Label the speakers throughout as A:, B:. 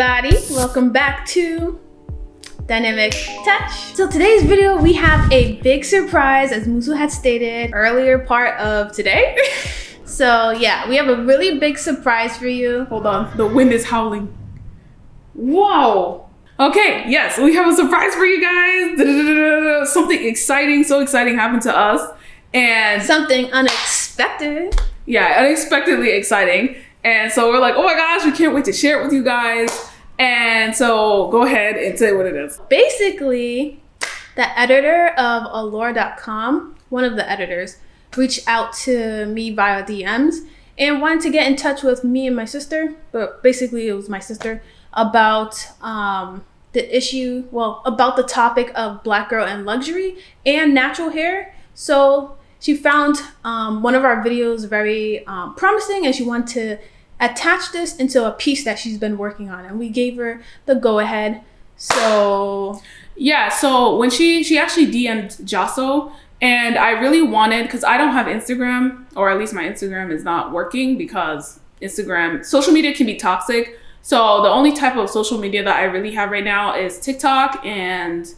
A: everybody, welcome back to Dynamic Touch. So today's video we have a big surprise, as Musu had stated earlier part of today. So yeah, we have a really big surprise for you.
B: Hold on, the wind is howling. Wow. Okay, yes, we have a surprise for you guys. Something exciting, so exciting happened to us. And
A: something unexpected.
B: Yeah, unexpectedly exciting. And so we're like, oh my gosh, we can't wait to share it with you guys. And so go ahead and say what it is.
A: Basically, the editor of ALLURE.com, one of the editors, reached out to me via DMs and wanted to get in touch with me and my sister, but basically it was my sister, about the issue, about the topic of Black girl and luxury and natural hair. So she found one of our videos very promising, and she wanted to attach this into a piece that she's been working on, and we gave her the go-ahead. So
B: yeah, so when she actually DM'd Jasso, and I really wanted, because I don't have Instagram, or at least my Instagram is not working because social media can be toxic. So the only type of social media that I really have right now is TikTok and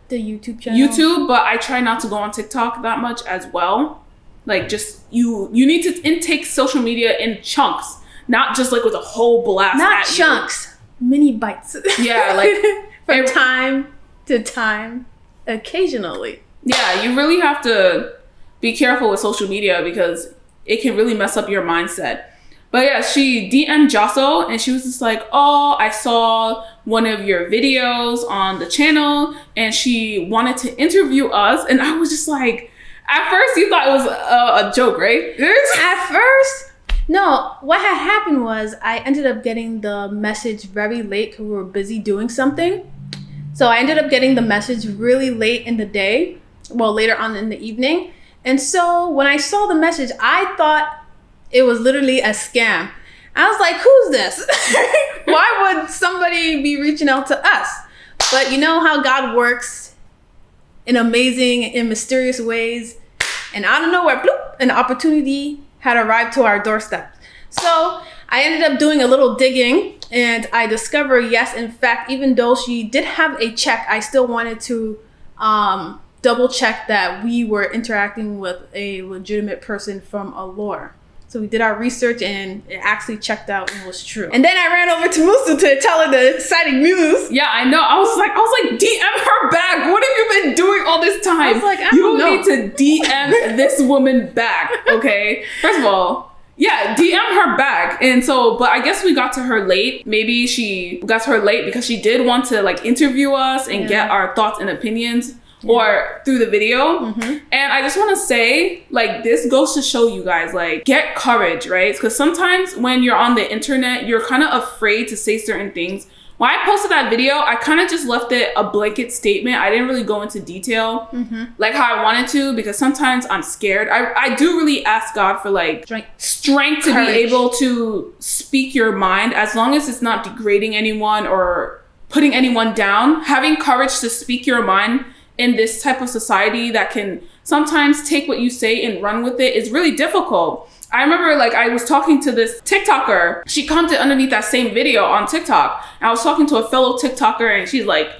A: the YouTube channel.
B: But I try not to go on TikTok that much as well. Like, just you need to intake social media in chunks, not just like with a whole blast.
A: Not chunks, mini bites.
B: Yeah, like
A: from time to time, occasionally.
B: Yeah, you really have to be careful with social media because it can really mess up your mindset. But yeah, she DM'd Jasso and she was just like, oh, I saw one of your videos on the channel and she wanted to interview us. And I was just like, at first you thought it was a joke, right?
A: At first, no. What had happened was I ended up getting the message very late because we were busy doing something. So I ended up getting the message really late in the day, later on in the evening. And so when I saw the message, I thought it was literally a scam. I was like, who's this? Why would somebody be reaching out to us? But you know how God works in amazing and mysterious ways. And out of nowhere, bloop, an opportunity had arrived to our doorstep. So I ended up doing a little digging and I discovered, yes, in fact, even though she did have a check, I still wanted to double check that we were interacting with a legitimate person from Allure. So we did our research and it actually checked out and was true. And then I ran over to Musu to tell her the exciting news.
B: Yeah, I know. I was like, DM her back. What have you been doing all this time?
A: I was like,
B: you don't need to DM this woman back, okay? First of all, yeah, DM her back. And so, but I guess we got to her late. Maybe she got to her late because she did want to like interview us and get our thoughts and opinions. Or through the video. And I just want to say, like, this goes to show you guys, like, get courage, right? Because sometimes when you're on the internet, you're kind of afraid to say certain things. When I posted that video, I kind of just left it a blanket statement. I didn't really go into detail like how I wanted to, because sometimes I'm scared. I do really ask God for like strength to be able to speak your mind, as long as it's not degrading anyone or putting anyone down. Having courage to speak your mind in this type of society that can sometimes take what you say and run with it is really difficult. I remember like I was talking to this TikToker. She commented underneath that same video on TikTok. And I was talking to a fellow TikToker and she's like,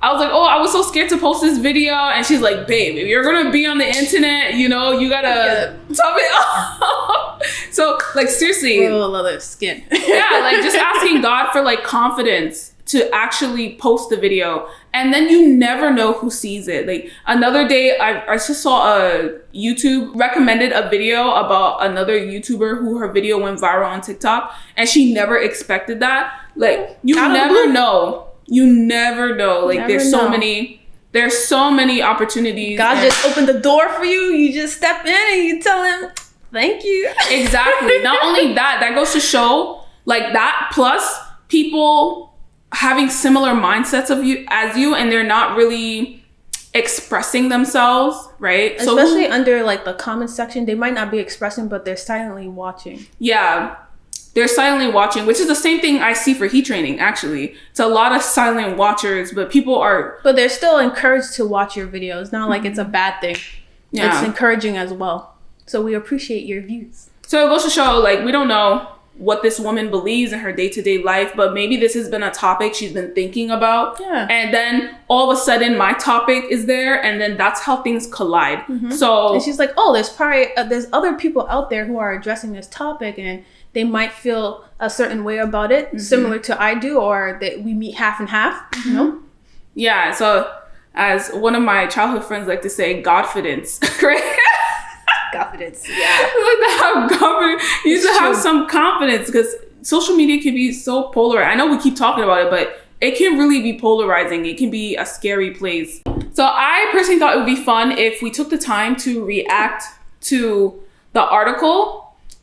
B: I was like, oh, I was so scared to post this video. And she's like, babe, if you're gonna be on the internet, you know, you gotta tough it up. So like seriously.
A: Real leather skin.
B: Yeah, like just asking God for like confidence to actually post the video, and then you never know who sees it. Like another day, I just saw a YouTube recommended a video about another YouTuber who her video went viral on TikTok, and she never expected that. Like you never know. You never know. Like there's so many opportunities.
A: God just opened the door for you. You just step in and you tell him, thank you.
B: Exactly. Not only that, that goes to show like that. Plus people having similar mindsets as you, and they're not really expressing themselves, right?
A: Especially under like the comment section, they might not be expressing, but they're silently watching.
B: Yeah, they're silently watching, which is the same thing I see for heat training, actually. It's a lot of silent watchers, but but
A: they're still encouraged to watch your videos. Not like it's a bad thing. Yeah. It's encouraging as well. So we appreciate your views.
B: So it goes to show, like, we don't know what this woman believes in her day-to-day life, but maybe this has been a topic she's been thinking about.
A: Yeah.
B: And then all of a sudden my topic is there, and then that's how things collide. So
A: and she's like, oh, there's probably there's other people out there who are addressing this topic, and they might feel a certain way about it, similar to I do, or that we meet half and half, you know?
B: Yeah, so as one of my childhood friends like to say, Godfidence, right?
A: Confidence. Yeah.
B: Like to have confidence. You need to have some confidence, because social media can be so polar. I know we keep talking about it, but it can really be polarizing. It can be a scary place. So I personally thought it would be fun if we took the time to react to the article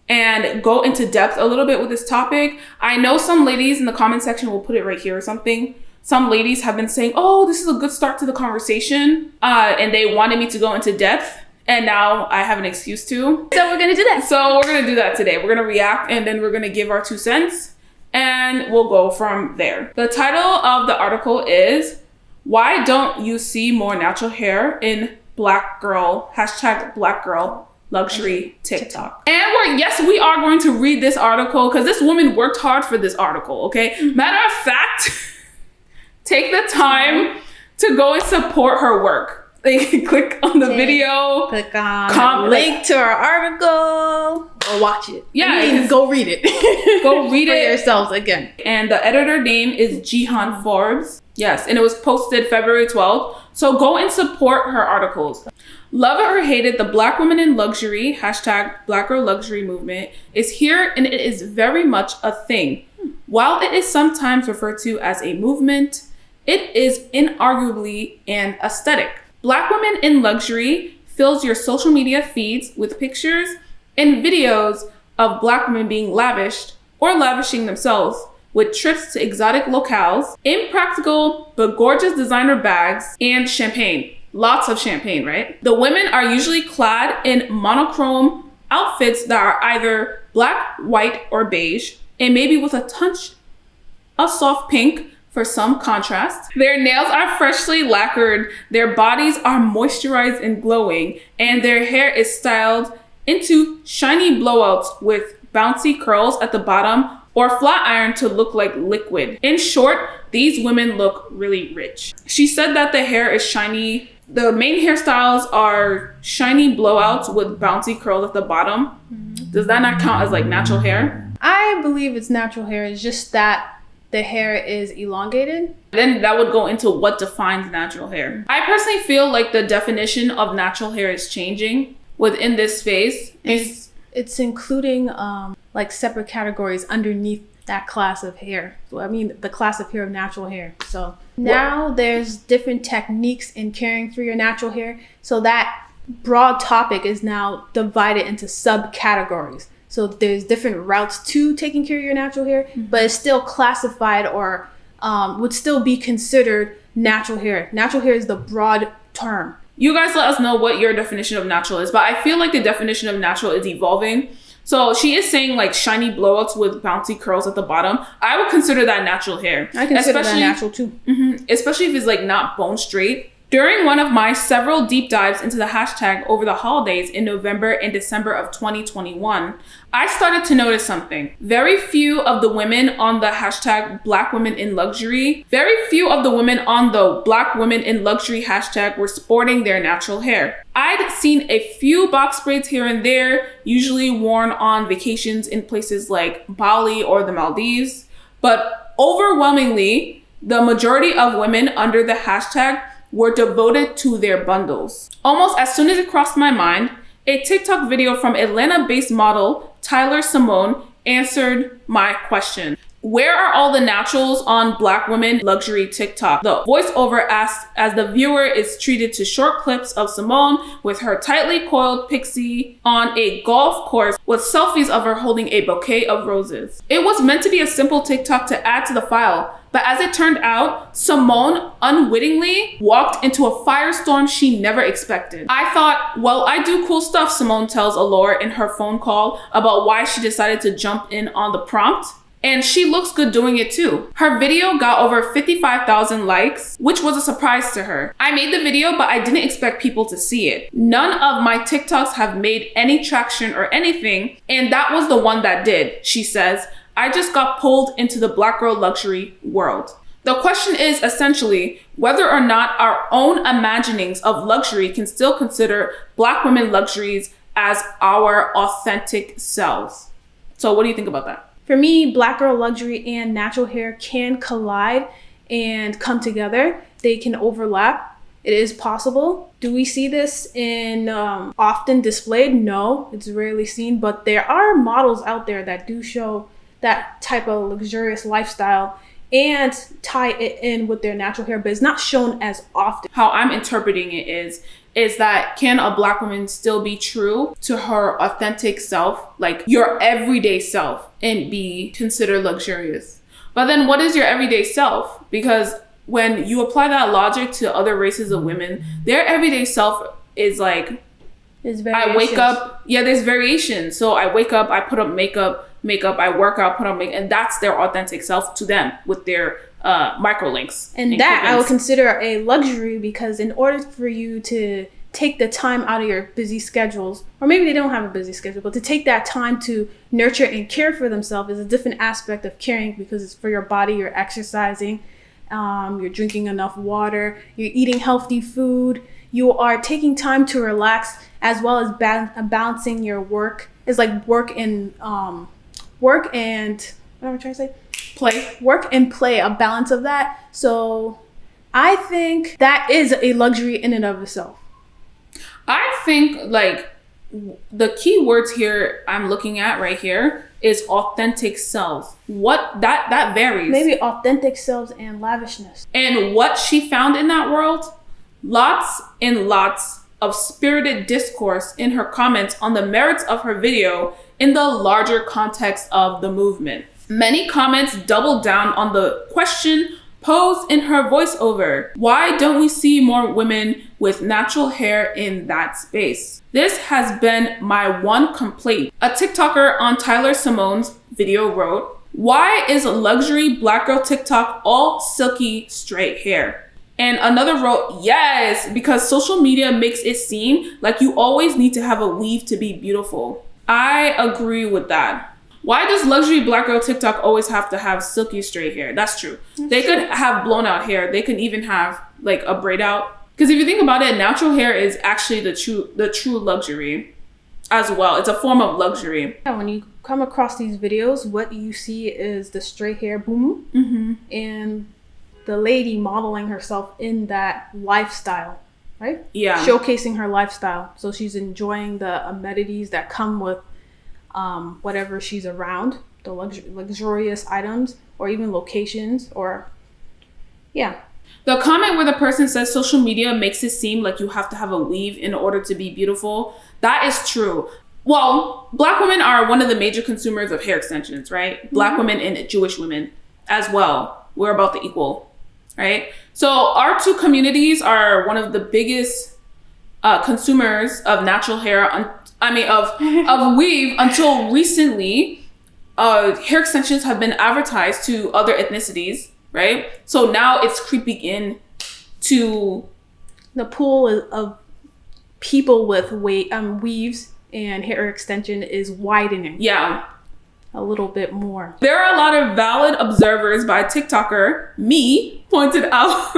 B: and go into depth a little bit with this topic. I know some ladies in the comment section, will put it right here or something. Some ladies have been saying, oh, this is a good start to the conversation. And they wanted me to go into depth. And now I have an excuse to.
A: So we're going to do that.
B: So we're going to do that today. We're going to react, and then we're going to give our 2 cents. And we'll go from there. The title of the article is, Why Don't You See More Natural Hair in Black Girl, #BlackGirl Luxury TikTok. And we are going to read this article, because this woman worked hard for this article, okay? Matter of fact, take the time to go and support her work. Like, click on the video.
A: Click on link to our article, or watch it.
B: Yeah,
A: go read it.
B: Go read
A: for
B: it
A: yourselves again.
B: And the editor name is Jihan Forbes. Yes, and it was posted February 12th. So go and support her articles. Love it or hate it, the Black women in luxury, #BlackGirl Luxury movement is here, and it is very much a thing. While it is sometimes referred to as a movement, it is inarguably an aesthetic. Black women in luxury fills your social media feeds with pictures and videos of Black women being lavished or lavishing themselves with trips to exotic locales, impractical but gorgeous designer bags, and champagne. Lots of champagne, right? The women are usually clad in monochrome outfits that are either black, white, or beige, and maybe with a touch of soft pink for some contrast. Their nails are freshly lacquered, their bodies are moisturized and glowing, and their hair is styled into shiny blowouts with bouncy curls at the bottom or flat iron to look like liquid. In short, these women look really rich. She said that the hair is shiny. The main hairstyles are shiny blowouts with bouncy curls at the bottom. Does that not count as like natural hair?
A: I believe it's natural hair. It's just that the hair is elongated.
B: Then that would go into what defines natural hair. I personally feel like the definition of natural hair is changing within this space.
A: It's including like separate categories underneath that class of hair. So, I mean, the class of hair of natural hair. So now there's different techniques in caring for your natural hair. So that broad topic is now divided into subcategories. So there's different routes to taking care of your natural hair, but it's still classified or would still be considered natural hair. Natural hair is the broad term.
B: You guys let us know what your definition of natural is, but I feel like the definition of natural is evolving. So she is saying like shiny blowouts with bouncy curls at the bottom. I would consider that natural hair.
A: I consider that natural too.
B: Especially if it's like not bone straight. During one of my several deep dives into the hashtag over the holidays in November and December of 2021, I started to notice something. Very few of the women on the hashtag Black Women in Luxury, very few of the women on the Black Women in Luxury hashtag were sporting their natural hair. I'd seen a few box braids here and there, usually worn on vacations in places like Bali or the Maldives, but overwhelmingly, the majority of women under the hashtag were devoted to their bundles. Almost as soon as it crossed my mind, a TikTok video from Atlanta-based model Tyler Simone answered my question. Where are all the naturals on Black women luxury TikTok? The voiceover asked as the viewer is treated to short clips of Simone with her tightly coiled pixie on a golf course with selfies of her holding a bouquet of roses. It was meant to be a simple TikTok to add to the file, but as it turned out, Simone unwittingly walked into a firestorm she never expected. I thought, well, I do cool stuff, Simone tells Allure in her phone call about why she decided to jump in on the prompt. And she looks good doing it too. Her video got over 55,000 likes, which was a surprise to her. I made the video, but I didn't expect people to see it. None of my TikToks have made any traction or anything, and that was the one that did, she says. I just got pulled into the black girl luxury world. The question is essentially whether or not our own imaginings of luxury can still consider black women luxuries as our authentic selves. So what do you think about that?
A: For me, black girl luxury and natural hair can collide and come together. They can overlap. It is possible. Do we see this in often displayed? No, it's rarely seen, but there are models out there that do show that type of luxurious lifestyle and tie it in with their natural hair, but it's not shown as often.
B: How I'm interpreting it is that can a black woman still be true to her authentic self, like your everyday self, and be considered luxurious? But then what is your everyday self? Because when you apply that logic to other races of women, their everyday self is like, I wake up, there's variation. So I wake up, I put up makeup, I work out, put on makeup, and that's their authentic self to them with their microlinks.
A: And that I would consider a luxury, because in order for you to take the time out of your busy schedules, or maybe they don't have a busy schedule, but to take that time to nurture and care for themselves is a different aspect of caring, because it's for your body, you're exercising, you're drinking enough water, you're eating healthy food, you are taking time to relax, as well as balancing your work. It's like work and what am I trying to say?
B: Play.
A: Work and play, a balance of that. So I think that is a luxury in and of itself.
B: I think like the key words here I'm looking at right here is authentic self. What that varies.
A: Maybe authentic selves and lavishness.
B: And what she found in that world, lots and lots of spirited discourse in her comments on the merits of her video in the larger context of the movement. Many comments doubled down on the question posed in her voiceover. Why don't we see more women with natural hair in that space? This has been my one complaint. A TikToker on Tyler Simone's video wrote, why is luxury black girl TikTok all silky straight hair? And another wrote, yes, because social media makes it seem like you always need to have a weave to be beautiful. I agree with that. Why does luxury black girl TikTok always have to have silky straight hair? That's true. They could have blown out hair. They could even have like a braid out. Because if you think about it, natural hair is actually the true luxury as well. It's a form of luxury.
A: Yeah, when you come across these videos, what you see is the straight hair boom and the lady modeling herself in that lifestyle, right?
B: Yeah.
A: Showcasing her lifestyle. So she's enjoying the amenities that come with whatever she's around, the luxurious items or even locations
B: The comment where the person says social media makes it seem like you have to have a weave in order to be beautiful, that is true. Well, black women are one of the major consumers of hair extensions, right? Black women and Jewish women as well. We're about the equal, right? So our two communities are one of the biggest consumers of natural hair, of weave. Until recently, hair extensions have been advertised to other ethnicities, right? So now it's creeping in to
A: the pool of people with weaves, and hair extension is widening.
B: Yeah.
A: A little bit more.
B: There are a lot of valid observers by TikToker, me, pointed out.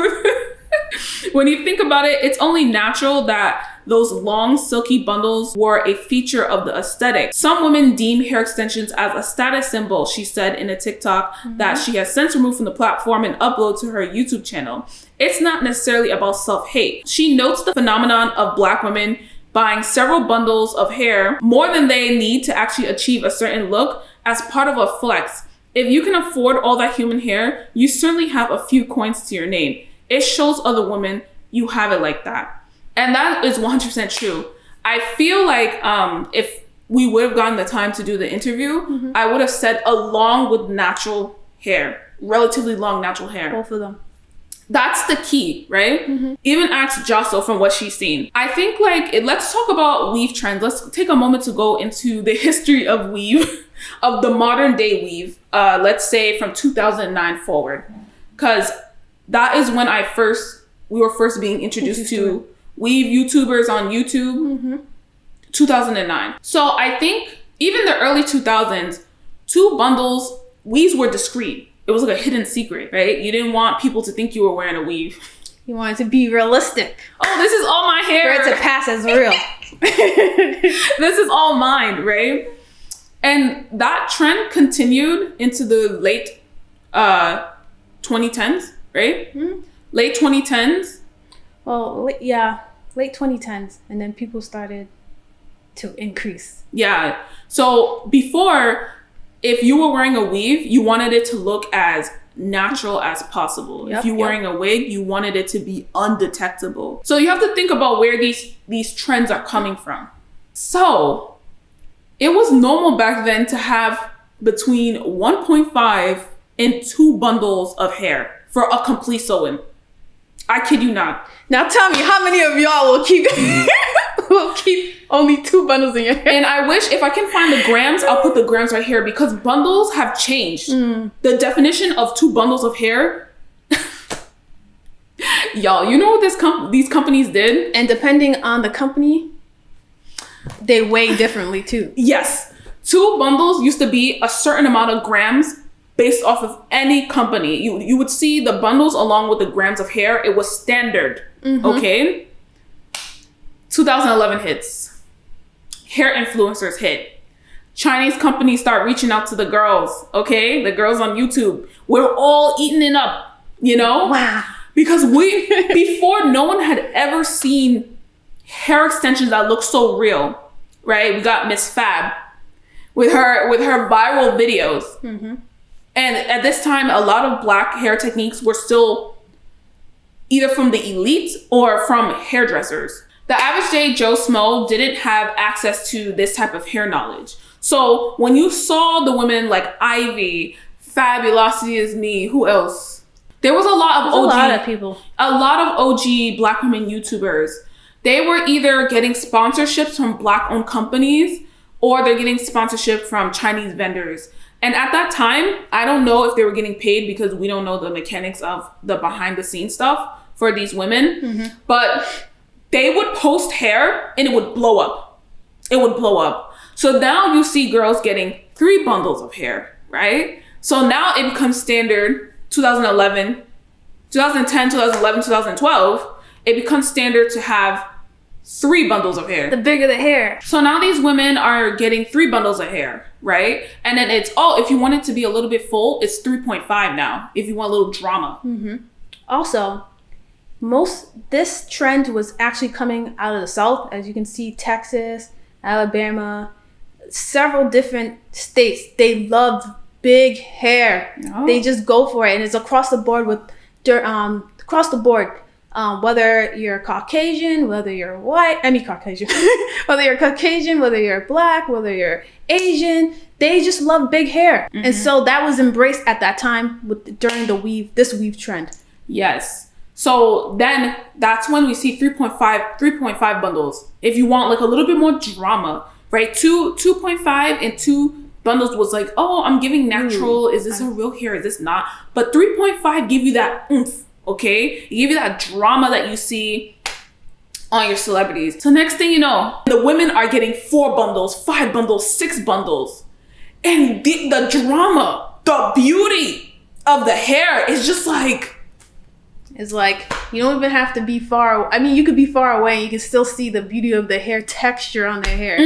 B: When you think about it, it's only natural that those long silky bundles were a feature of the aesthetic. Some women deem hair extensions as a status symbol, she said in a TikTok that she has since removed from the platform and uploaded to her YouTube channel. It's not necessarily about self-hate. She notes the phenomenon of black women buying several bundles of hair, more than they need to actually achieve a certain look, as part of a flex. If you can afford all that human hair, you certainly have a few coins to your name. It shows other women you have it like that. And that is 100% true. I feel like if we would have gotten the time to do the interview, I would have said along with natural hair, relatively long natural hair.
A: Both of them.
B: That's the key, right? Even ask Jasso from what she's seen. I think let's talk about weave trends. Let's take a moment to go into the history of weave, of the modern day weave. Let's say from 2009 forward, because that is when we were first being introduced to weave YouTubers on YouTube. 2009. So I think even the early 2000s, 2 bundles, weaves were discreet. It was like a hidden secret, right? You didn't want people to think you were wearing a weave.
A: You wanted to be realistic.
B: Oh, this is all my hair.
A: For it to pass as real.
B: This is all mine, right? And that trend continued into the late 2010s, right? Late 2010s.
A: Well, yeah, late 2010s. And then people started to increase.
B: Yeah. So before, if you were wearing a weave, you wanted it to look as natural as possible. If you're wearing a wig, you wanted it to be undetectable. So you have to think about where these trends are coming from. So it was normal back then to have between 1.5 and 2 bundles of hair for a complete sew-in. I kid you not.
A: Now tell me, how many of y'all will keep only 2 bundles in your hair?
B: And I wish if I can find the grams, I'll put the grams right here, because bundles have changed. The definition of 2 bundles of hair. Y'all, you know what these companies did?
A: And depending on the company, they weigh differently too.
B: Yes. 2 bundles used to be a certain amount of grams based off of any company. You would see the bundles along with the grams of hair. It was standard. Okay? 2011 hits. Hair influencers hit. Chinese companies start reaching out to the girls, okay? The girls on YouTube. We're all eating it up, you know?
A: Wow.
B: Because before, no one had ever seen hair extensions that look so real, right? We got Miss Fab with her viral videos. And at this time, a lot of Black hair techniques were still either from the elite or from hairdressers. The average day Joe Smo didn't have access to this type of hair knowledge. So when you saw the women like Ivy, Fabulosity is Me, who else? There was a lot of a lot of OG Black women YouTubers. They were either getting sponsorships from Black-owned companies, or they're getting sponsorship from Chinese vendors. And at that time, I don't know if they were getting paid, because we don't know the mechanics of the behind-the-scenes stuff for these women. But they would post hair and it would blow up. It would blow up. So now you see girls getting 3 bundles of hair, right? So now it becomes standard 2010, 2011, 2012. It becomes standard to have 3 bundles of hair.
A: The bigger the hair.
B: So now these women are getting 3 bundles of hair, right? And then it's, if you want it to be a little bit full, it's 3.5 now, if you want a little drama.
A: Also, this trend was actually coming out of the South. As you can see, Texas, Alabama, several different states. They love big hair. They just go for it, and it's across the board whether you're Caucasian, whether you're white, Caucasian, whether you're Caucasian, whether you're Black, whether you're Asian, they just love big hair. And so that was embraced at that time during this weave trend.
B: Yes. So then that's when we see 3.5 bundles. If you want like a little bit more drama, right? 2.5 and 2 bundles was like, I'm giving natural. Is this a real hair? Is this not? But 3.5 give you that oomph. Okay, it give you that drama that you see on your celebrities. So next thing you know, the women are getting 4 bundles, 5 bundles, 6 bundles. And the drama, the beauty of the hair is just like...
A: It's like, you don't even have to be far. You could be far away and you can still see the beauty of the hair texture on their hair.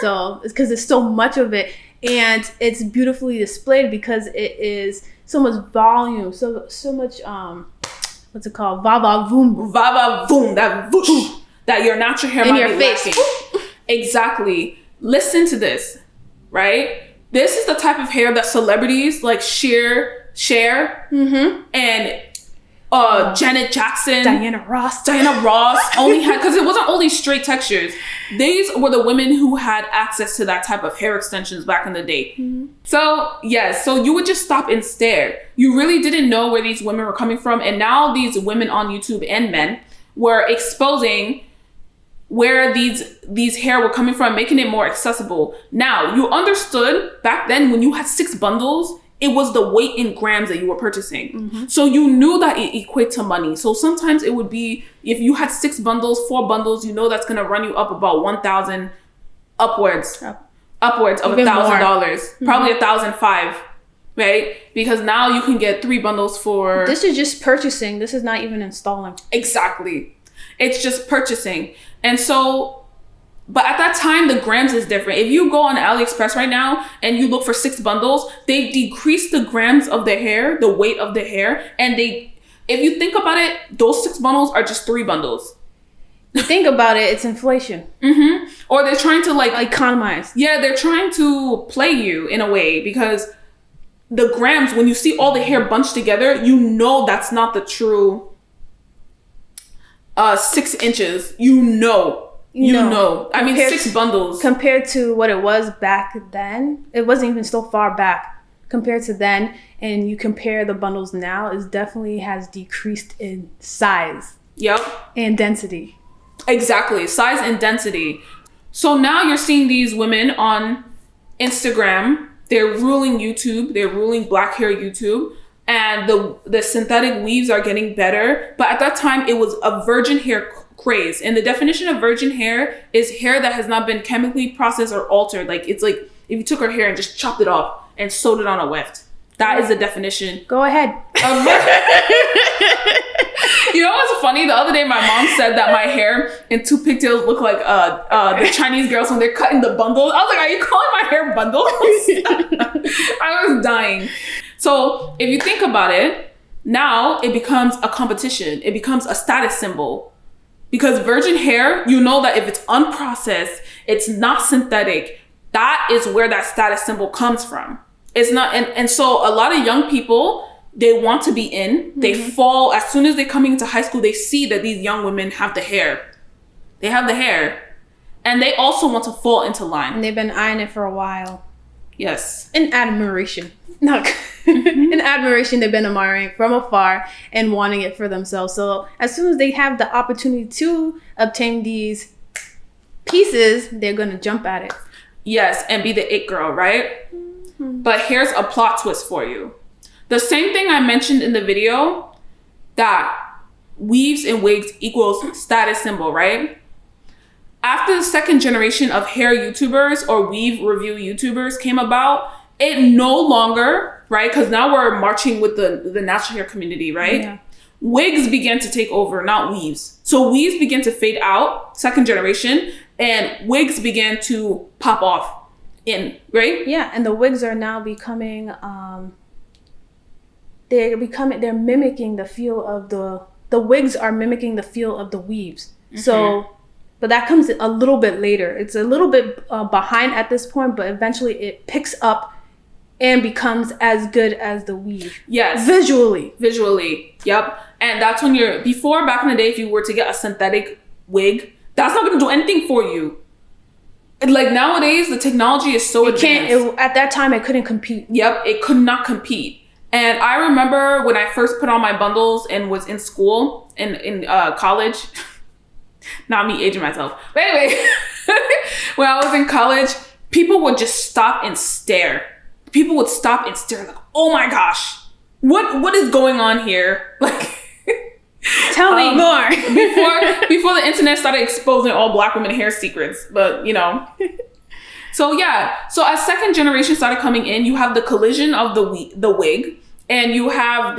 A: So it's because there's so much of it. And it's beautifully displayed because it is so much volume, so much... what's it called? Va-va-voom.
B: Va-va-voom. That whoosh. That your natural hair
A: in
B: might
A: your
B: be
A: face.
B: lacking. Exactly. Listen to this, right? This is the type of hair that celebrities like share. And Janet Jackson,
A: Diana Ross
B: only had, because it wasn't only straight textures. These were the women who had access to that type of hair extensions back in the day. So yes, so you would just stop and stare. You really didn't know where these women were coming from, and now these women on YouTube and men were exposing where these hair were coming from, making it more accessible. Now, you understood back then when you had 6 bundles, it was the weight in grams that you were purchasing. So you knew that it equated to money. So sometimes it would be, if you had 6 bundles, 4 bundles, you know that's gonna run you up about 1,000 upwards of $1,000, probably 1,005, right? Because now you can get 3 bundles for.
A: This is just purchasing. This is not even installing.
B: Exactly. It's just purchasing. And so, but at that time, the grams is different. If you go on AliExpress right now and you look for 6 bundles, they've decreased the grams of the hair, the weight of the hair. And if you think about it, those 6 bundles are just 3 bundles.
A: Think about it, it's inflation.
B: Or they're trying to like
A: economize.
B: Yeah, they're trying to play you in a way, because the grams, when you see all the hair bunched together, you know that's not the true 6 inches. You know. I mean, 6 bundles.
A: Compared to what it was back then, it wasn't even so far back. Compared to then, and you compare the bundles now, it definitely has decreased in size.
B: Yep.
A: And density.
B: Exactly. Size and density. So now you're seeing these women on Instagram. They're ruling YouTube. They're ruling black hair YouTube. And the synthetic weaves are getting better. But at that time, it was a virgin hair craze. And the definition of virgin hair is hair that has not been chemically processed or altered. Like, it's like if you took her hair and just chopped it off and sewed it on a weft. That is the definition.
A: Go ahead.
B: You know what's funny? The other day, my mom said that my hair and 2 pigtails look like the Chinese girls when they're cutting the bundles. I was like, are you calling my hair bundles? I was dying. So if you think about it, now it becomes a competition. It becomes a status symbol. Because virgin hair, you know that if it's unprocessed, it's not synthetic, that is where that status symbol comes from. It's not, and so a lot of young people, they want to be in. They fall, as soon as they're coming into high school, they see that these young women have the hair. They have the hair. And they also want to fall into line.
A: And they've been eyeing it for a while.
B: Yes.
A: In admiration. No. In admiration, they've been admiring from afar and wanting it for themselves. So as soon as they have the opportunity to obtain these pieces, they're going to jump at it.
B: Yes, and be the it girl, right? But here's a plot twist for you. The same thing I mentioned in the video, that weaves and wigs equals status symbol, right? After the second generation of hair YouTubers or weave review YouTubers came about, it no longer, right? Because now we're marching with the natural hair community, right? Yeah. Wigs began to take over, not weaves. So weaves began to fade out, second generation, and wigs began to pop off in, right?
A: Yeah, and the wigs are now becoming, they're mimicking the feel of the wigs are mimicking the feel of the weaves. So, but that comes a little bit later. It's a little bit behind at this point, but eventually it picks up and becomes as good as the weave.
B: Yes. Visually. Yep. And that's when before, back in the day, if you were to get a synthetic wig, that's not going to do anything for you. Like nowadays, the technology is so advanced.
A: At that time, it couldn't compete.
B: Yep, it could not compete. And I remember when I first put on my bundles and was in school, in college, not me aging myself. But anyway, when I was in college, people would just stop and stare. People would stop and stare like, oh my gosh, what is going on here? Like,
A: tell me more.
B: before the internet started exposing all black women hair secrets, but you know. So yeah, so as second generation started coming in, you have the collision of the wig, and you have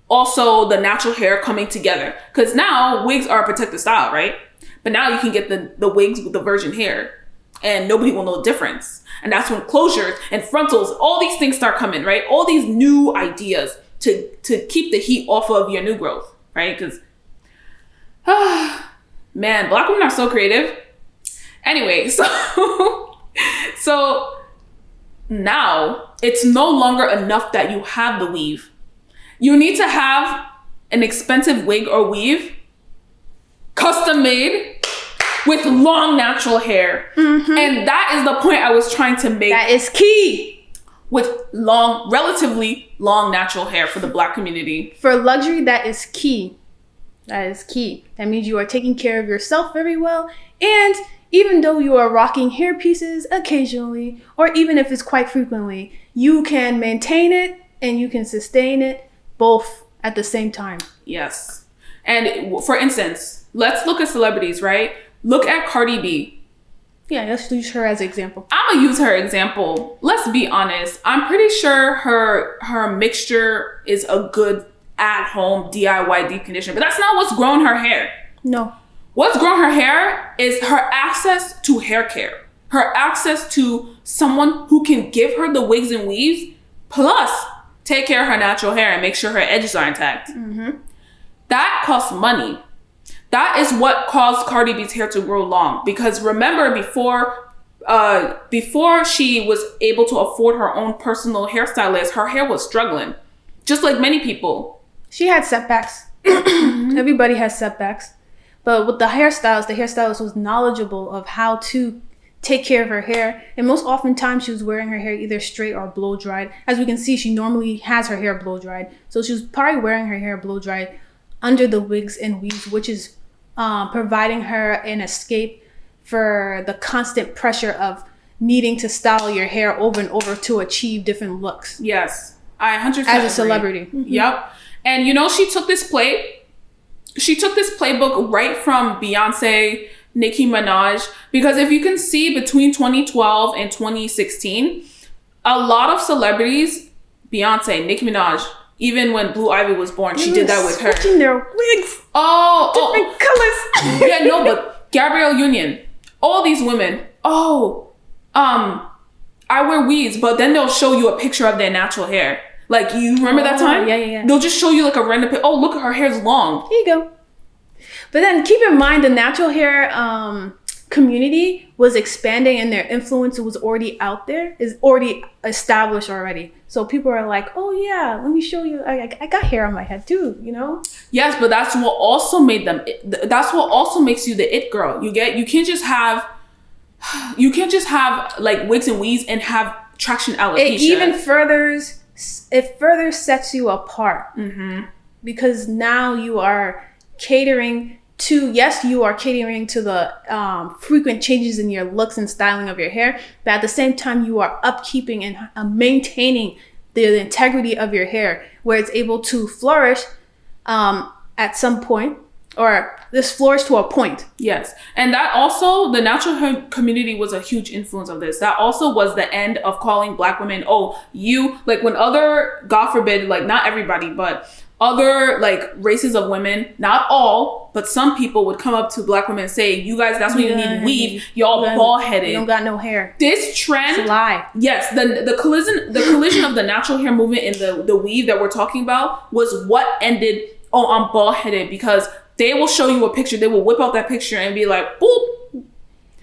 B: also the natural hair coming together. Because now wigs are a protected style, right? But now you can get the wigs with the virgin hair, and nobody will know the difference. And that's when closures and frontals, all these things start coming, right? All these new ideas to keep the heat off of your new growth, right? Because, man, black women are so creative. Anyway, so now it's no longer enough that you have the weave. You need to have an expensive wig or weave, custom made, with long natural hair. And that is the point I was trying to make.
A: That is key.
B: With relatively long natural hair for the Black community.
A: For luxury, that is key. That is key. That means you are taking care of yourself very well. And even though you are rocking hair pieces occasionally, or even if it's quite frequently, you can maintain it and you can sustain it both at the same time.
B: Yes. And for instance, let's look at celebrities, right? Look at Cardi B.
A: Yeah, let's use her as an example.
B: I'm gonna use her example. Let's be honest. I'm pretty sure her mixture is a good at-home DIY deep conditioner, but that's not what's growing her hair.
A: No.
B: What's growing her hair is her access to hair care. Her access to someone who can give her the wigs and weaves, plus take care of her natural hair and make sure her edges are intact. That costs money. That is what caused Cardi B's hair to grow long. Because remember, before she was able to afford her own personal hairstylist, her hair was struggling. Just like many people.
A: She had setbacks. Everybody has setbacks. But with the hairstylist was knowledgeable of how to take care of her hair. And most oftentimes she was wearing her hair either straight or blow dried. As we can see, she normally has her hair blow dried. So she was probably wearing her hair blow dried under the wigs and weaves, which is providing her an escape for the constant pressure of needing to style your hair over and over to achieve different looks.
B: Yes, I 100%
A: as a celebrity.
B: Yep. And you know, she took this playbook right from Beyonce, Nicki Minaj, because if you can see between 2012 and 2016, a lot of celebrities, Beyonce, Nicki Minaj, even when Blue Ivy was born, she did that with her.
A: Switching their wigs. Different colors.
B: Yeah, no, but Gabrielle Union, all these women, I wear weaves, but then they'll show you a picture of their natural hair. Like, you remember that time?
A: Yeah.
B: They'll just show you like a random picture. Oh, look, her hair's long.
A: Here you go. But then keep in mind, the natural hair community was expanding and their influence was already out there, is already established already. So people are like, oh yeah, let me show you. I got hair on my head too, you know?
B: Yes, but that's what also made them, that's what also makes you the it girl. You can't just have like wigs and weaves and have traction alopecia.
A: It further sets you apart. Because now you are catering to the frequent changes in your looks and styling of your hair, but at the same time you are upkeeping and maintaining the integrity of your hair, where it's able to flourish at some point, or this flourish to a point.
B: Yes. And that also, the natural hair community was a huge influence of this. That also was the end of calling Black women, like when other, God forbid, like not everybody, but other like races of women, not all, but some people would come up to Black women and say, you guys, that's when you need weave. Y'all bald headed.
A: You don't got no hair.
B: This trend.
A: It's a lie.
B: Yes. The collision of the natural hair movement and the weave that we're talking about was what ended, I'm bald headed, because they will show you a picture. They will whip out that picture and be like, boop.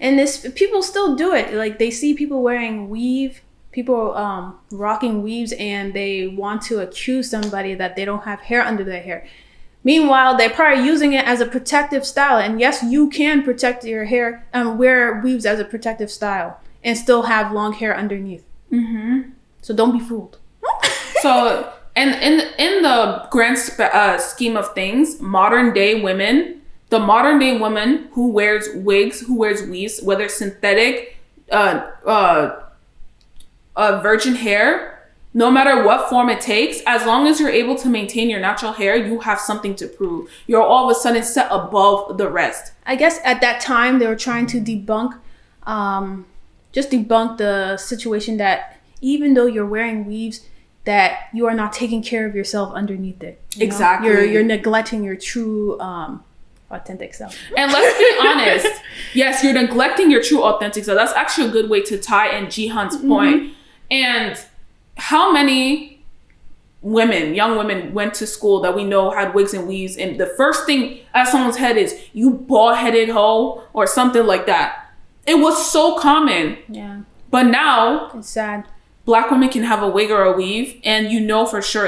A: And people still do it. Like, they see people wearing weave, people rocking weaves, and they want to accuse somebody that they don't have hair under their hair. Meanwhile, they're probably using it as a protective style. And yes, you can protect your hair and wear weaves as a protective style and still have long hair underneath. So don't be fooled.
B: So, and in the grand scheme of things, the modern day woman who wears wigs, who wears weaves, whether synthetic, virgin hair, no matter what form it takes, as long as you're able to maintain your natural hair, you have something to prove. You're all of a sudden set above the rest.
A: I guess at that time they were trying to debunk the situation that even though you're wearing weaves, that you are not taking care of yourself underneath it.
B: Exactly.
A: You're neglecting your true authentic self.
B: And let's be honest. Yes, you're neglecting your true authentic self. That's actually a good way to tie in Jihan's point. And how many young women went to school that we know had wigs and weaves, and the first thing at someone's head is, you bald-headed hoe, or something like that. It was so common.
A: Yeah.
B: But now,
A: it's sad.
B: Black women can have a wig or a weave, and you don't know for sure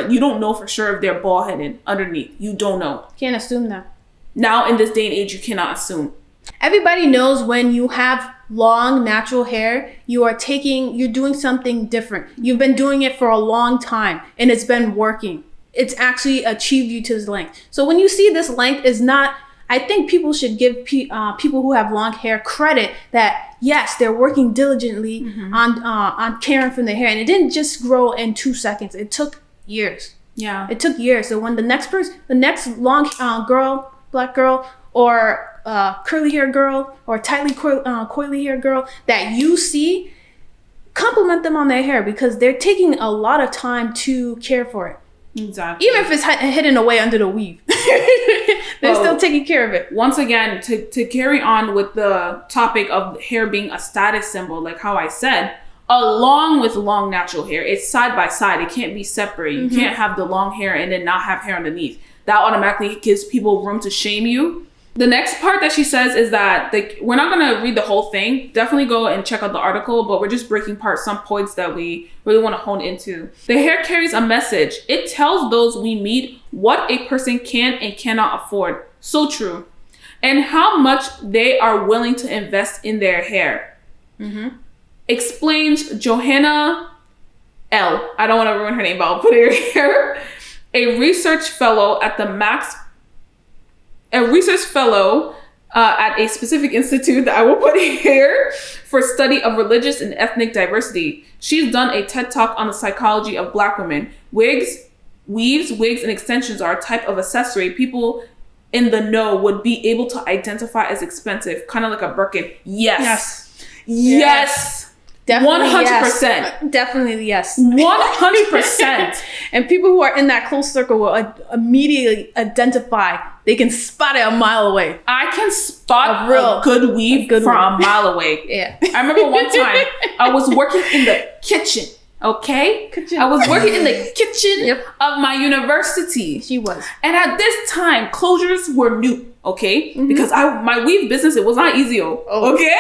B: if they're bald headed underneath. You don't know.
A: Can't assume that.
B: Now in this day and age, you cannot assume.
A: Everybody knows when you have long natural hair, you're doing something different. You've been doing it for a long time and it's been working. It's actually achieved you to this length. So when you see this length is not, I think people should give people who have long hair credit that yes, they're working diligently on caring for their hair, and it didn't just grow in 2 seconds. It took years.
B: Yeah,
A: it took years. So when the next long black girl, or curly hair girl, or tightly coily hair girl that you see, compliment them on their hair because they're taking a lot of time to care for it.
B: Exactly.
A: Even if it's hidden away under the weave, they're still taking care of it.
B: Once again, to carry on with the topic of hair being a status symbol, like how I said, along with long natural hair, it's side by side. It can't be separate. You can't have the long hair and then not have hair underneath. That automatically gives people room to shame you. The next part that she says is that we're not going to read the whole thing. Definitely go and check out the article, but we're just breaking apart some points that we really want to hone into. The hair carries a message. It tells those we meet what a person can and cannot afford. So true. And how much they are willing to invest in their hair. Explains Johanna L. I don't want to ruin her name, but I'll put it here. A research fellow at a specific institute that I will put here for study of religious and ethnic diversity. She's done a TED Talk on the psychology of Black women. Weaves, wigs, and extensions are a type of accessory people in the know would be able to identify as expensive, kind of like a Birkin. Yes. Definitely 100%.
A: Yes. Definitely yes.
B: 100%.
A: And people who are in that close circle will immediately identify. They can spot it a mile away.
B: I can spot a good weave from a mile away.
A: Yeah.
B: I remember one time I was working in the kitchen. Okay? I was working in the kitchen of my university.
A: She was.
B: And at this time, closures were new. Okay? Because my weave business, it was not easy. Okay?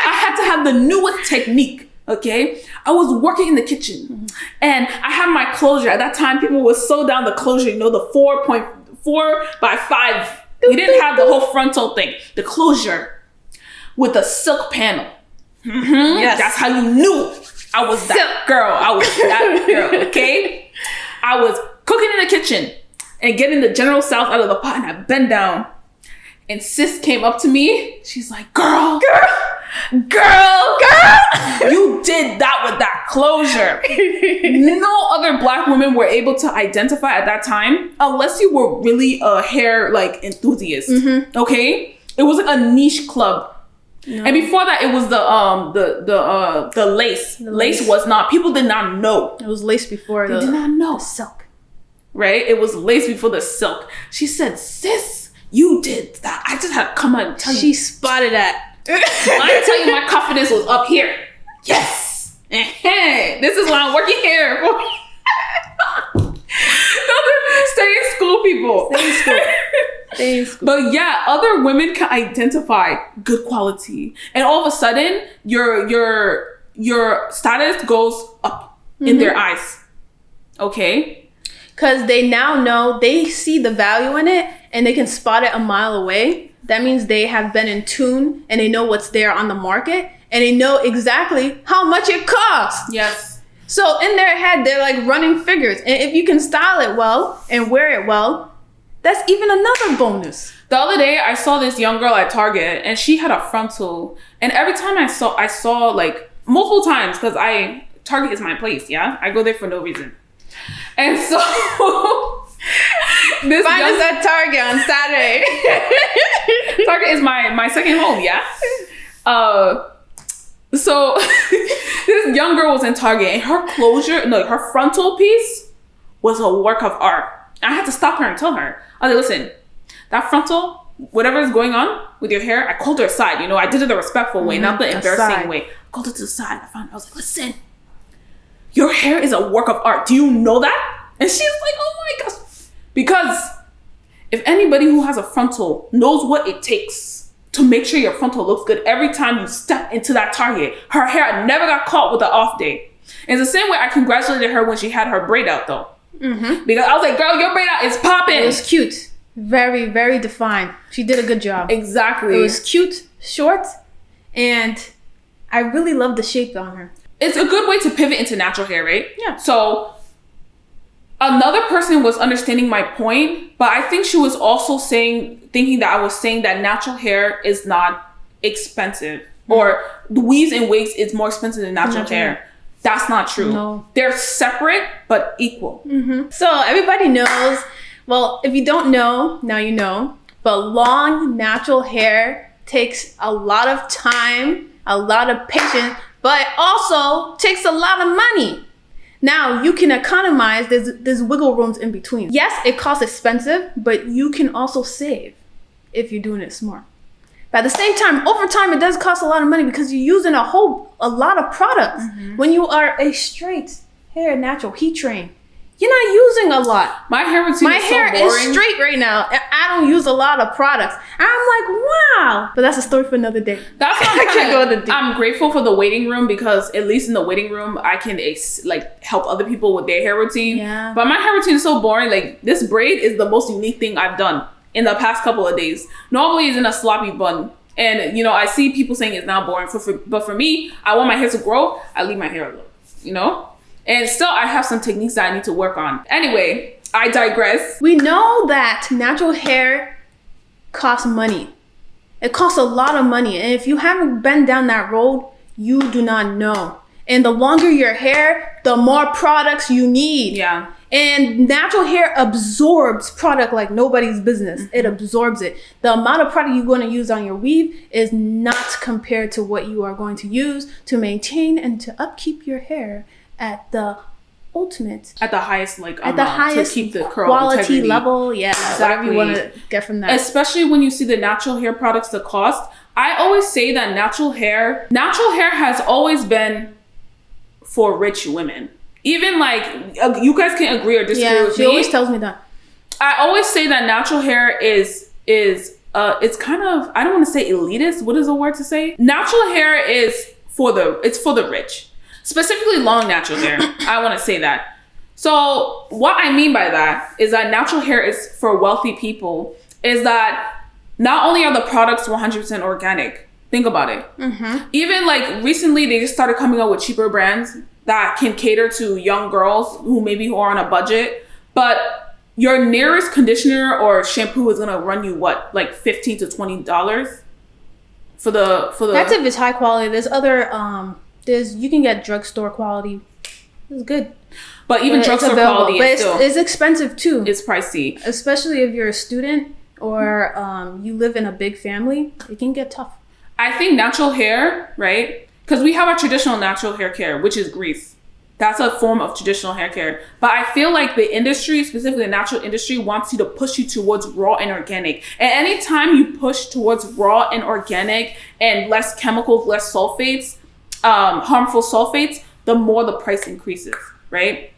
B: I had to have the newest technique. Okay, I was working in the kitchen and I had my closure. At that time, people would sew down the closure, the 4.4 by 5. We didn't have the whole frontal thing. The closure with the silk panel. Yes. That's how you knew I was that girl. I was that girl, okay? I was cooking in the kitchen and getting the General Tso's out of the pot, and I bent down. And sis came up to me. She's like, girl, you did that with that closure. No other Black women were able to identify at that time unless you were really a hair enthusiast. Okay? It was like a niche club. No. And before that, it was the lace. Lace was not. People did not know.
A: It was lace before
B: they did not know.
A: The silk.
B: Right? It was lace before the silk. She said, sis, you did that. I just had to come out and tell you.
A: She spotted that.
B: I tell you, my confidence was up here. Yes. This is what I'm working here for. Stay in school, people.
A: Stay in school.
B: But yeah, other women can identify good quality, and all of a sudden, your status goes up in their eyes. Okay,
A: because they now know, they see the value in it, and they can spot it a mile away. That means they have been in tune and they know what's there on the market and they know exactly how much it costs.
B: Yes.
A: So in their head, they're like running figures. And if you can style it well and wear it well, that's even another bonus.
B: The other day, I saw this young girl at Target and she had a frontal. And every time I saw like multiple times, because Target is my place, yeah? I go there for no reason. And so...
A: Find us at Target on Saturday.
B: Target is my second home, yeah? So this young girl was in Target and her frontal piece was a work of art. I had to stop her and tell her, I was like, listen, that frontal, whatever is going on with your hair, I called her aside. I did it the respectful way, not the embarrassing way. I called her to the side. I was like, listen, your hair is a work of art. Do you know that? And she's like, oh my gosh. Because if anybody who has a frontal knows what it takes to make sure your frontal looks good every time you step into that Target. Her hair never got caught with an off day. And it's the same way I congratulated her when she had her braid out though. Mm-hmm. Because I was like, girl, your braid out is popping.
A: It was cute. Very, very defined. She did a good job.
B: Exactly.
A: It was cute, short, and I really love the shape on her.
B: It's a good way to pivot into natural hair, right?
A: Yeah.
B: So another person was understanding my point, but I think she was also thinking that I was saying that natural hair is not expensive, or the weaves and wigs is more expensive than natural hair. That's not true.
A: No.
B: They're separate but equal.
A: Mm-hmm. So everybody knows, well, if you don't know, now you know, but long natural hair takes a lot of time, a lot of patience, but also takes a lot of money. Now you can economize, there's wiggle rooms in between. Yes, it costs expensive, but you can also save if you're doing it smart. But at the same time, over time, it does cost a lot of money because you're using a lot of products. Mm-hmm. When you are a straight hair natural heat train, you're not using a lot.
B: My hair routine is so boring.
A: My hair is straight right now, and I don't use a lot of products. I'm like, wow. But that's a story for another day.
B: That's why I can't go into deep. I'm grateful for the waiting room because at least in the waiting room, I can help other people with their hair routine.
A: Yeah.
B: But my hair routine is so boring. Like, this braid is the most unique thing I've done in the past couple of days. Normally it's in a sloppy bun. And, I see people saying it's now boring. But for me, I want my hair to grow. I leave my hair alone, And still, I have some techniques that I need to work on. Anyway, I digress.
A: We know that natural hair costs money. It costs a lot of money. And if you haven't been down that road, you do not know. And the longer your hair, the more products you need.
B: Yeah.
A: And natural hair absorbs product like nobody's business. Mm-hmm. It absorbs it. The amount of product you're going to use on your weave is not compared to what you are going to use to maintain and to upkeep your hair at the ultimate,
B: at the highest
A: to keep the curl quality integrity level. Yeah, exactly. Whatever you want to get from that.
B: Especially when you see the natural hair products, the cost. I always say that natural hair has always been for rich women. Even you guys can agree or disagree with me.
A: She always tells me that.
B: I always say that natural hair is it's kind of, I don't want to say elitist. What is the word to say? Natural hair is for the rich. Specifically long natural hair. I want to say that. So what I mean by that is that natural hair is for wealthy people, is that not only are the products 100% organic, think about it. Mm-hmm. Even recently they just started coming out with cheaper brands that can cater to young girls who are on a budget, but your nearest conditioner or shampoo is gonna run you what, $15 to $20 for the.
A: That's if it's high quality. There's other you can get drugstore quality. It's good.
B: But even drugstore quality
A: it's expensive too.
B: It's pricey.
A: Especially if you're a student or you live in a big family, it can get tough.
B: I think natural hair, right? Because we have our traditional natural hair care, which is grease. That's a form of traditional hair care. But I feel like the industry, specifically the natural industry, wants you to push you towards raw and organic. And anytime you push towards raw and organic and less chemicals, less sulfates, harmful sulfates, the more the price increases, right?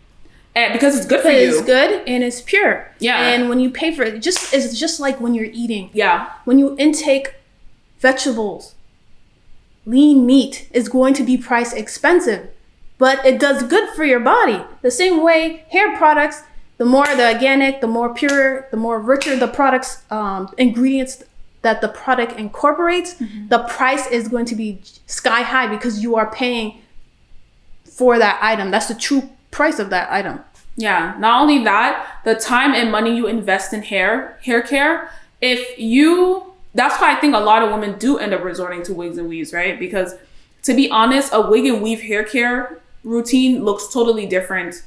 B: And because it's good for you.
A: It's good and it's pure.
B: Yeah.
A: And when you pay for it, it's just like when you're eating.
B: Yeah.
A: When you intake vegetables, lean meat is going to be priced expensive, but it does good for your body. The same way hair products, the more the organic, the more pure, the more richer the products, ingredients that the product incorporates, mm-hmm. the price is going to be sky high because you are paying for that item. That's the true price of that item.
B: Yeah. Not only that, the time and money you invest in hair care, that's why I think a lot of women do end up resorting to wigs and weaves, right? Because to be honest, a wig and weave hair care routine looks totally different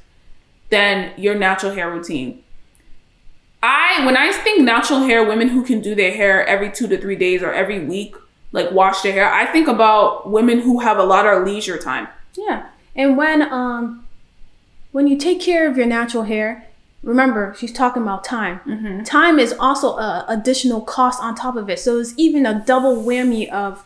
B: than your natural hair routine. When I think natural hair, women who can do their hair every 2 to 3 days or every week, wash their hair, I think about women who have a lot of leisure time.
A: Yeah. And when you take care of your natural hair, remember, she's talking about time. Mm-hmm. Time is also a additional cost on top of it. So it's even a double whammy of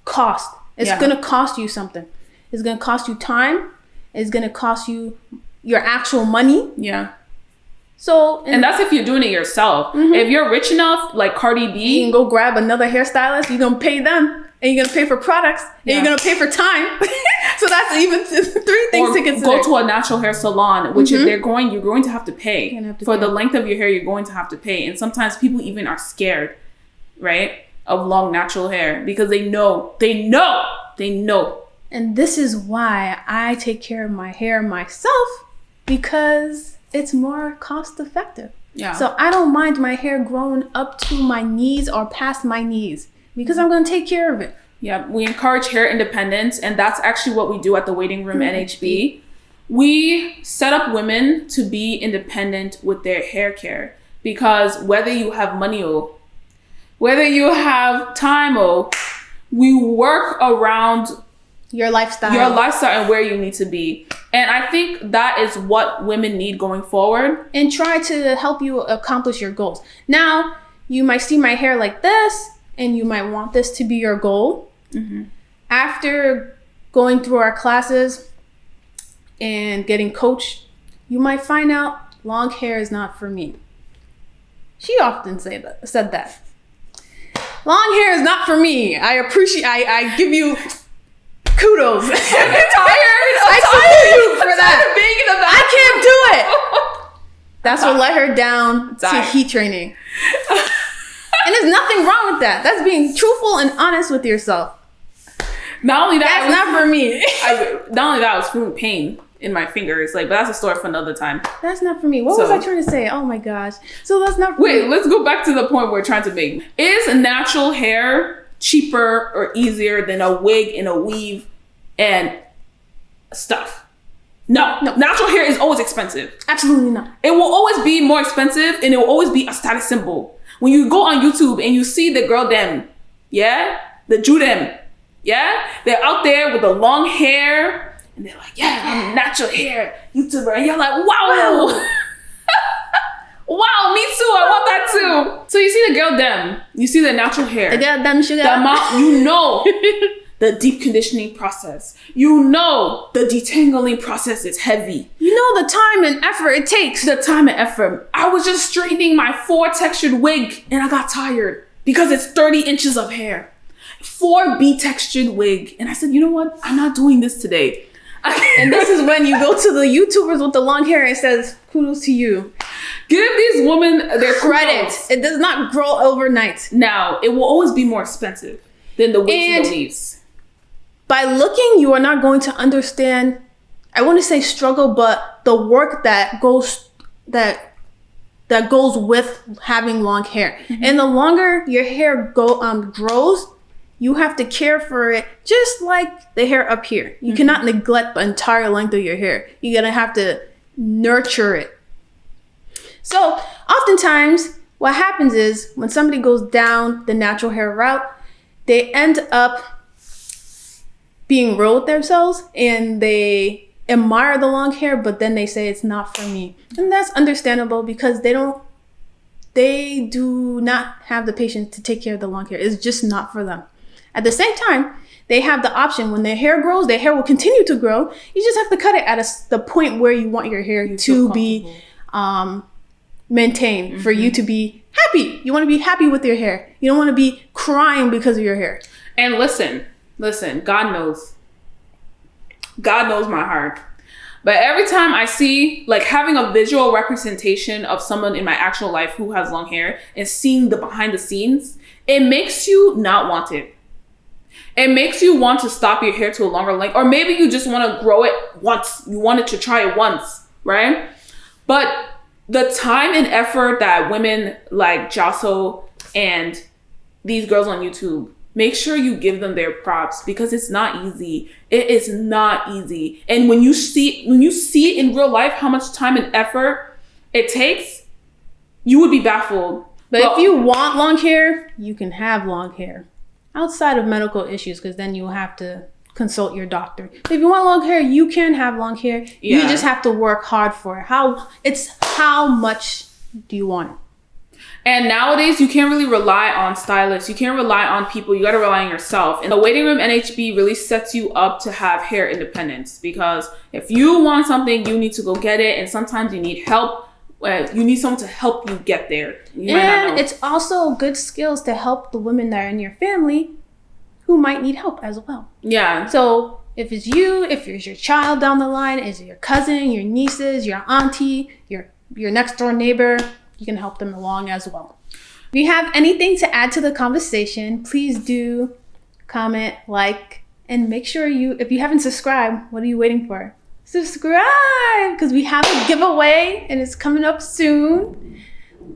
A: cost. It's going to cost you something. It's going to cost you time. It's going to cost you your actual money.
B: Yeah.
A: So,
B: and that's if you're doing it yourself. If you're rich enough, like Cardi
A: you
B: B,
A: can go grab another hairstylist. You're gonna pay them, and you're gonna pay for products, and you're gonna pay for time. So that's even 3 things to consider.
B: Go to a natural hair salon, which if you're going to have to pay for the length of your hair. You're going to have to pay, and sometimes people even are scared, right, of long natural hair because they know.
A: And this is why I take care of my hair myself, because it's more cost effective.
B: Yeah.
A: So I don't mind my hair growing up to my knees or past my knees because I'm going to take care of it.
B: Yeah, we encourage hair independence, and that's actually what we do at the Waiting Room NHB. We set up women to be independent with their hair care, because whether you have money or whether you have time or, we work around
A: your lifestyle
B: and where you need to be. And I think that is what women need going forward.
A: And try to help you accomplish your goals. Now, you might see my hair like this, and you might want this to be your goal. After going through our classes and getting coached, you might find out long hair is not for me. She often said that. Long hair is not for me. I give you kudos.
B: I'm tired.
A: I salute you for that.
B: Being in the
A: I can't do it. That's what let her down to heat training. And there's nothing wrong with that. That's being truthful and honest with yourself.
B: Not only that,
A: that's not for me.
B: Not only that, I was feeling pain in my fingers. Like, but that's a story for another time.
A: That's not for me. What was I trying to say? Oh my gosh. So that's not for me.
B: Wait, let's go back to the point we're trying to make. Is natural hair cheaper or easier than a wig and a weave and stuff? No. Natural hair is always expensive.
A: Absolutely not.
B: It will always be more expensive, and it will always be a status symbol. When you go on YouTube and you see the girl them, the Jew them, they're out there with the long hair, and they're like, I'm a natural hair YouTuber, and you're like, wow. Wow, me too. I want that too. So you see the girl them, you see the natural hair,
A: the girl them sugar,
B: the amount, the deep conditioning process, the detangling process is heavy.
A: The time and effort it takes.
B: The time and effort. I was just straightening my 4 textured wig, and I got tired because it's 30 inches of hair. 4B textured wig. And I said, you know what? I'm not doing this today.
A: And this is when you go to the YouTubers with the long hair and it says, kudos to you.
B: Give these women their
A: credit. It does not grow overnight.
B: Now, it will always be more expensive than the wigs and the weaves.
A: By looking, you are not going to understand, I want to say struggle, but the work that goes with having long hair. And the longer your hair grows, you have to care for it just like the hair up here. You cannot neglect the entire length of your hair. You're going to have to nurture it. So oftentimes what happens is when somebody goes down the natural hair route, they end up being real with themselves and they admire the long hair, but then they say it's not for me. And that's understandable because they do not have the patience to take care of the long hair. It's just not for them. At the same time, they have the option when their hair grows, their hair will continue to grow. You just have to cut it at the point where you want your hair to be maintained, for you to be happy. You want to be happy with your hair. You don't want to be crying because of your hair.
B: And listen, God knows my heart. But every time I see, like, having a visual representation of someone in my actual life who has long hair and seeing the behind the scenes, it makes you not want it. It makes you want to stop your hair to a longer length, or maybe you just want to grow it once. You wanted to try it once, right? But the time and effort that women like Jasso and these girls on YouTube, make sure you give them their props because it's not easy. It is not easy. And when you see in real life how much time and effort it takes, you would be baffled.
A: But if you want long hair, you can have long hair. Outside of medical issues, because then you'll have to consult your doctor. If you want long hair, you can have long hair. Yeah. You just have to work hard for it. How much do you want it?
B: And nowadays, you can't really rely on stylists. You can't rely on people. You got to rely on yourself. And the Waiting Room NHB really sets you up to have hair independence, because if you want something, you need to go get it. And sometimes you need help you need someone to help you get there. You might not know.
A: And it's also good skills to help the women that are in your family who might need help as well.
B: Yeah.
A: So if it's you, if it's your child down the line, is it your cousin, your nieces, your auntie, your next door neighbor, you can help them along as well. If you have anything to add to the conversation, please do comment, like, and make sure if you haven't subscribed, what are you waiting for? Subscribe, because we have a giveaway and it's coming up soon.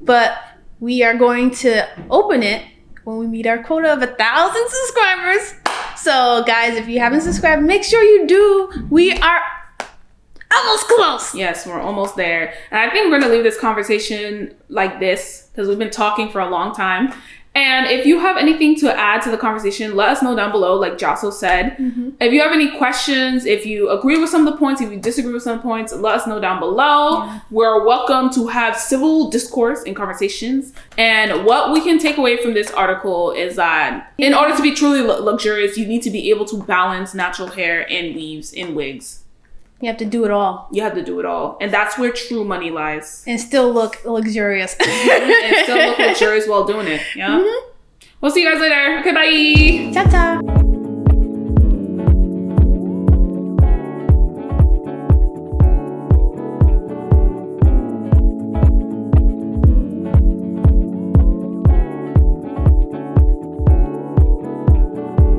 A: But we are going to open it when we meet our quota of 1,000 subscribers. So guys, if you haven't subscribed, make sure you do. We are almost close.
B: Yes, we're almost there. And I think we're going to leave this conversation like this because we've been talking for a long time. And if you have anything to add to the conversation, let us know down below, like Jasso said. If you have any questions, if you agree with some of the points, if you disagree with some of the points, let us know down below. Yeah. We're welcome to have civil discourse and conversations. And what we can take away from this article is that in order to be truly luxurious, you need to be able to balance natural hair and weaves and wigs.
A: You have to do it all.
B: You have to do it all. And that's where true money lies.
A: And still look luxurious.
B: And still look luxurious while doing it. Yeah. We'll see you guys later. Okay, bye.
A: Ta-ta.